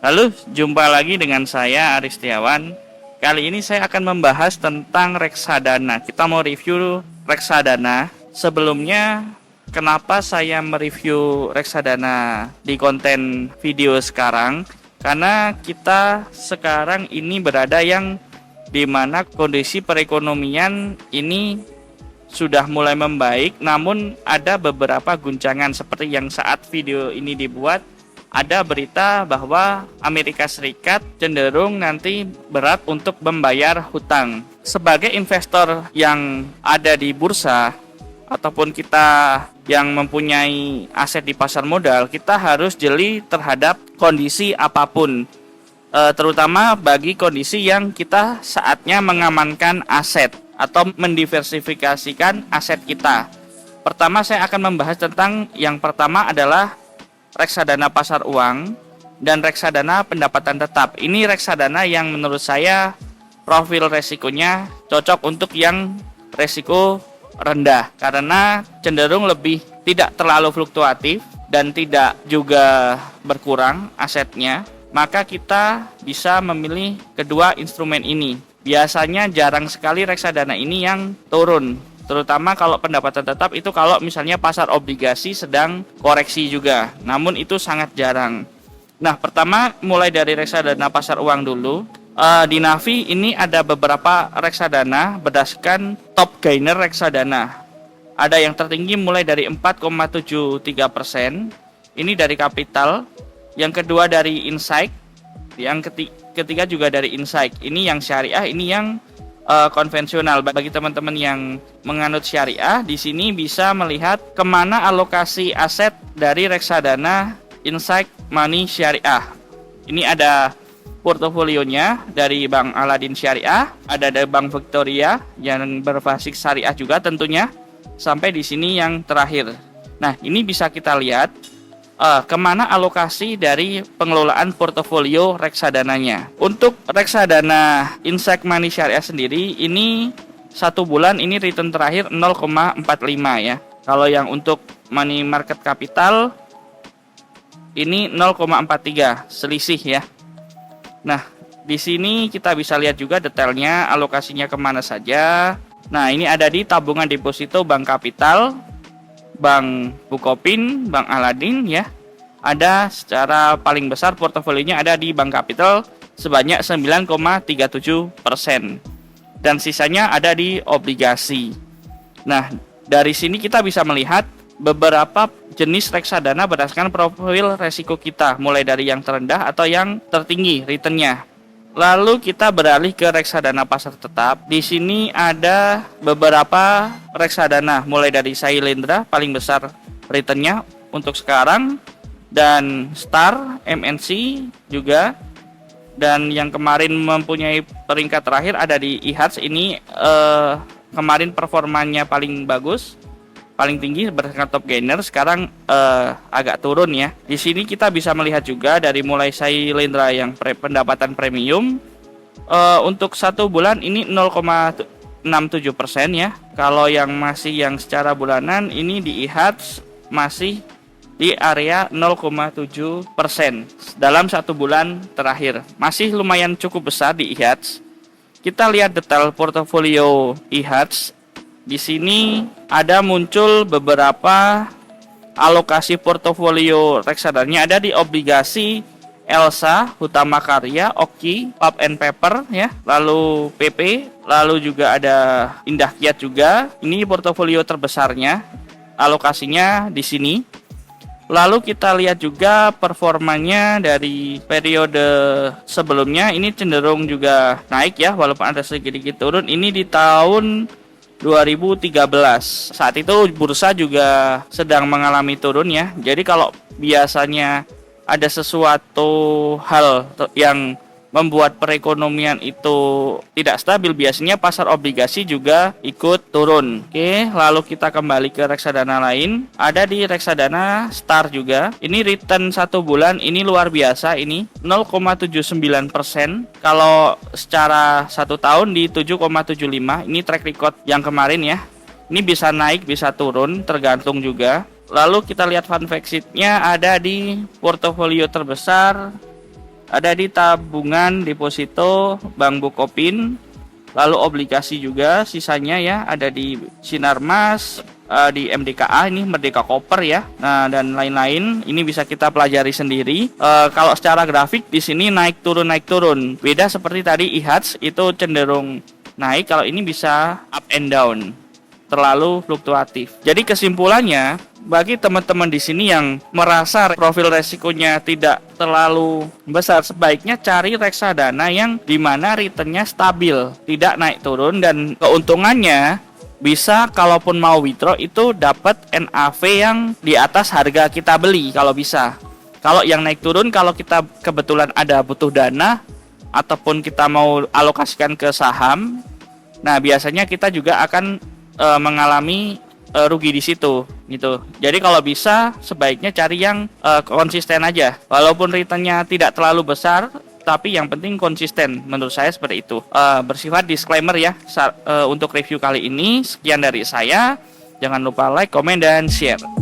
Lalu jumpa lagi dengan saya Aris Setiawan. Kali ini saya akan membahas tentang reksadana. Kita mau review reksadana. Sebelumnya, kenapa saya mereview reksadana di konten video sekarang? Karena kita sekarang ini berada yang dimana kondisi perekonomian ini sudah mulai membaik, namun ada beberapa guncangan seperti yang saat video ini dibuat. Ada berita bahwa Amerika Serikat cenderung nanti berat untuk membayar hutang. Sebagai investor yang ada di bursa ataupun kita yang mempunyai aset di pasar modal, kita harus jeli terhadap kondisi apapun, terutama bagi kondisi yang kita saatnya mengamankan aset atau mendiversifikasikan aset kita. Pertama saya akan membahas tentang yang pertama adalah reksadana pasar uang dan reksadana pendapatan tetap. Ini reksadana yang menurut saya profil resikonya cocok untuk yang resiko rendah karena cenderung lebih tidak terlalu fluktuatif dan tidak juga berkurang asetnya. Maka kita bisa memilih kedua instrumen ini. Biasanya jarang sekali reksadana ini yang turun, terutama kalau pendapatan tetap itu kalau misalnya pasar obligasi sedang koreksi juga, namun itu sangat jarang. Nah, pertama mulai dari reksadana pasar uang dulu. Di Navi ini ada beberapa reksadana berdasarkan top gainer reksadana. Ada yang tertinggi mulai dari 4,73%, ini dari Capital. Yang kedua dari Insight, yang ketiga juga dari Insight. Ini yang syariah, ini yang konvensional. Bagi teman-teman yang menganut syariah, di sini bisa melihat kemana alokasi aset dari reksadana Insight Money Syariah. Ini ada portofolionya dari Bank Aladin Syariah, ada dari Bank Victoria yang berbasis syariah juga tentunya, sampai di sini yang terakhir. Nah, ini bisa kita lihat kemana alokasi dari pengelolaan portofolio reksadananya. Untuk reksadana Insight Money Syariah sendiri, ini 1 bulan ini return terakhir 0,45 ya. Kalau yang untuk money market capital ini 0,43, selisih ya. Nah, di sini kita bisa lihat juga detailnya alokasinya kemana saja. Nah, ini ada di tabungan deposito Bank Capital, Bank Bukopin, Bank Aladin ya. Ada secara paling besar portofolionya ada di Bank Capital sebanyak 9,37%. Dan sisanya ada di obligasi. Nah, dari sini kita bisa melihat beberapa jenis reksadana berdasarkan profil resiko kita, mulai dari yang terendah atau yang tertinggi returnnya. Lalu kita beralih ke reksadana pasar tetap. Di sini ada beberapa reksadana mulai dari Sailendra paling besar returnnya untuk sekarang, dan Star, MNC juga, dan yang kemarin mempunyai peringkat terakhir ada di IHATS. Ini kemarin performanya paling bagus, paling tinggi berdasarkan top gainer. Sekarang agak turun ya. Di sini kita bisa melihat juga dari mulai Sailendra yang pendapatan premium untuk 1 bulan ini 0,67% ya. Kalau yang masih yang secara bulanan ini di IHATS masih di area 0,7% dalam 1 bulan terakhir. Masih lumayan cukup besar di IHATS. Kita lihat detail portofolio IHATS. Di sini ada muncul beberapa alokasi portofolio reksadananya, ada di obligasi Elsa, Hutama Karya, Oki, Pulp and Paper ya, lalu PP, lalu juga ada Indah Kiat juga. Ini portofolio terbesarnya, alokasinya di sini. Lalu kita lihat juga performanya dari periode sebelumnya, ini cenderung juga naik ya, walaupun ada sedikit turun. Ini di tahun 2013. Saat itu bursa juga sedang mengalami turun ya. Jadi kalau biasanya ada sesuatu hal yang membuat perekonomian itu tidak stabil, biasanya pasar obligasi juga ikut turun. Oke, lalu kita kembali ke reksadana lain. Ada di reksadana Star juga. Ini return 1 bulan ini luar biasa, ini 0,79%. Kalau secara 1 tahun di 7,75. Ini track record yang kemarin ya. Ini bisa naik, bisa turun, tergantung juga. Lalu kita lihat fun fact sheet-nya, ada di portofolio terbesar Ada di tabungan deposito Bank Bukopin, lalu obligasi juga sisanya ya, ada di Sinarmas, di MDKA ini Merdeka Cooper ya. Nah, dan lain-lain ini bisa kita pelajari sendiri. Kalau secara grafik di sini naik turun. Beda seperti tadi IHATS itu cenderung naik, kalau ini bisa up and down, terlalu fluktuatif. Jadi kesimpulannya, bagi teman-teman di sini yang merasa profil resikonya tidak terlalu besar, sebaiknya cari reksadana yang dimana returnnya stabil, tidak naik turun, dan keuntungannya bisa kalaupun mau withdraw itu dapat NAV yang di atas harga kita beli kalau bisa. Kalau yang naik turun, kalau kita kebetulan ada butuh dana ataupun kita mau alokasikan ke saham, nah biasanya kita juga akan mengalami rugi di situ gitu. Jadi kalau bisa sebaiknya cari yang konsisten aja. Walaupun returnnya tidak terlalu besar, tapi yang penting konsisten. Menurut saya seperti itu. Bersifat disclaimer ya untuk review kali ini. Sekian dari saya. Jangan lupa like, komen, dan share.